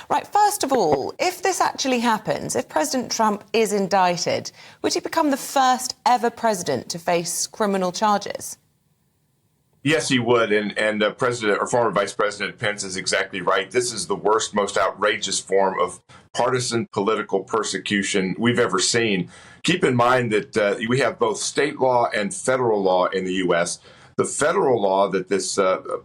Right, first of all, if this actually happens, if President Trump is indicted, would he become the first ever president to face criminal charges? Yes, he would. And President or former Vice President Pence is exactly right. This is the worst, most outrageous form of partisan political persecution we've ever seen. Keep in mind that we have both state law and federal law in the U.S. The federal law that this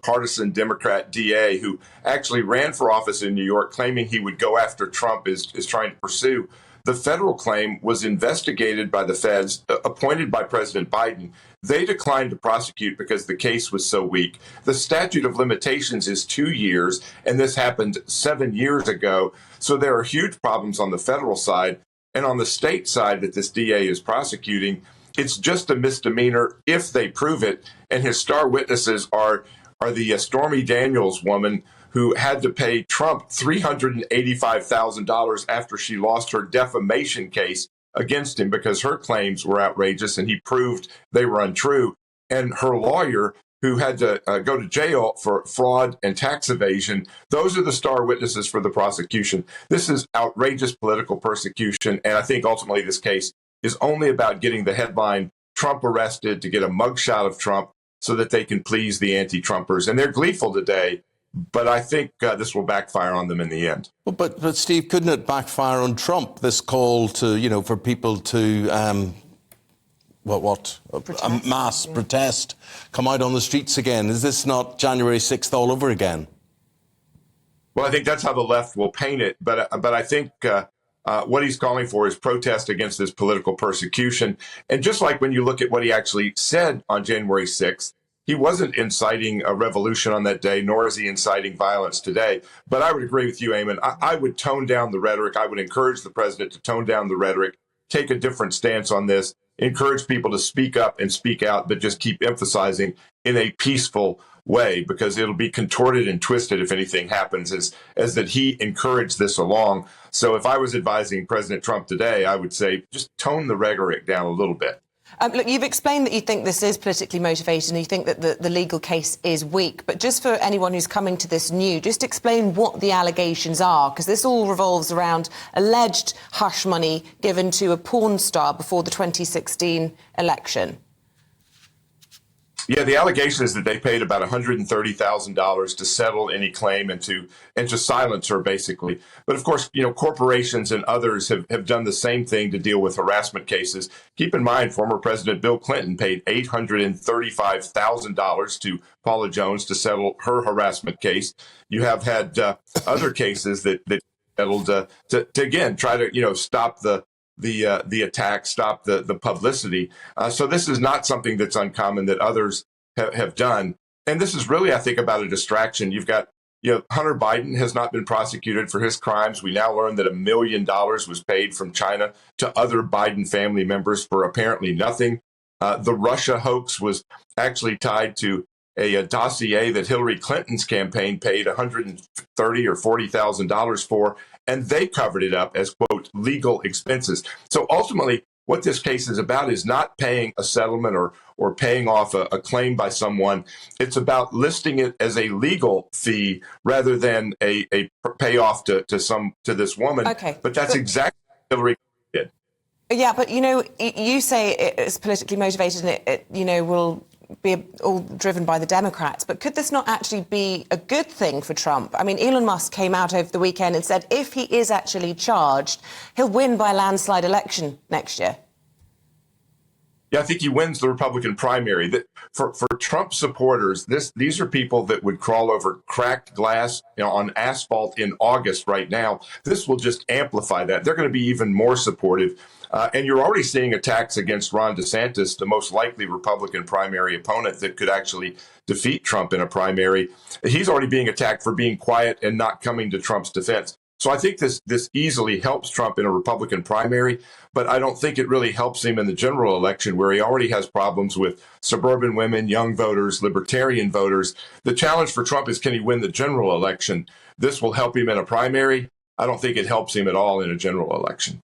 partisan Democrat DA, who actually ran for office in New York, claiming he would go after Trump, is trying to pursue. The federal claim was investigated by the feds, appointed by President Biden. They declined to prosecute because the case was so weak. The statute of limitations is 2 years, and this happened 7 years ago. So there are huge problems on the federal side. And on the state side that this DA is prosecuting, it's just a misdemeanor if they prove it. And his star witnesses are the Stormy Daniels woman who had to pay Trump $385,000 after she lost her defamation case against him because her claims were outrageous and he proved they were untrue. And her lawyer, who had to go to jail for fraud and tax evasion, those are the star witnesses for the prosecution. This is outrageous political persecution. And I think ultimately this case is only about getting the headline Trump arrested to get a mugshot of Trump so that they can please the anti-Trumpers. And they're gleeful today. But I think this will backfire on them in the end. But Steve, couldn't it backfire on Trump? This call to, for people to, mass protest, come out on the streets again. Is this not January 6th all over again? Well, I think that's how the left will paint it. But I think what he's calling for is protest against this political persecution. And just like when you look at what he actually said on January 6th, he wasn't inciting a revolution on that day, nor is he inciting violence today. But I would agree with you, Eamon. I would tone down the rhetoric. I would encourage the president to tone down the rhetoric, take a different stance on this, encourage people to speak up and speak out, but just keep emphasizing in a peaceful way, because it'll be contorted and twisted if anything happens, as that he encouraged this along. So if I was advising President Trump today, I would say just tone the rhetoric down a little bit. Look, you've explained that you think this is politically motivated and you think that the legal case is weak. But just for anyone who's coming to this new, just explain what the allegations are, because this all revolves around alleged hush money given to a porn star before the 2016 election. Yeah, the allegation is that they paid about $130,000 to settle any claim and to silence her, basically. But of course, corporations and others have done the same thing to deal with harassment cases. Keep in mind, former President Bill Clinton paid $835,000 to Paula Jones to settle her harassment case. You have had other cases that settled to again try to stop the attack, stop the publicity. So this is not something that's uncommon that others have done. And this is really, I think, about a distraction. You've got, Hunter Biden has not been prosecuted for his crimes. We now learn that $1 million was paid from China to other Biden family members for apparently nothing. The Russia hoax was actually tied to a dossier that Hillary Clinton's campaign paid $130,000 or $40,000 for, and they covered it up as, quote, legal expenses. So ultimately, what this case is about is not paying a settlement or paying off a claim by someone. It's about listing it as a legal fee rather than a payoff to this woman. Okay. But that's exactly what Hillary did. Yeah, but, you say it's politically motivated and it will be all driven by the Democrats. But could this not actually be a good thing for Trump? I mean, Elon Musk came out over the weekend and said if he is actually charged, he'll win by a landslide election next year. Yeah, I think he wins the Republican primary. For Trump supporters, these are people that would crawl over cracked glass on asphalt in August right now. This will just amplify that. They're going to be even more supportive. And you're already seeing attacks against Ron DeSantis, the most likely Republican primary opponent that could actually defeat Trump in a primary. He's already being attacked for being quiet and not coming to Trump's defense. So I think this easily helps Trump in a Republican primary, but I don't think it really helps him in the general election, where he already has problems with suburban women, young voters, libertarian voters. The challenge for Trump is, can he win the general election? This will help him in a primary. I don't think it helps him at all in a general election.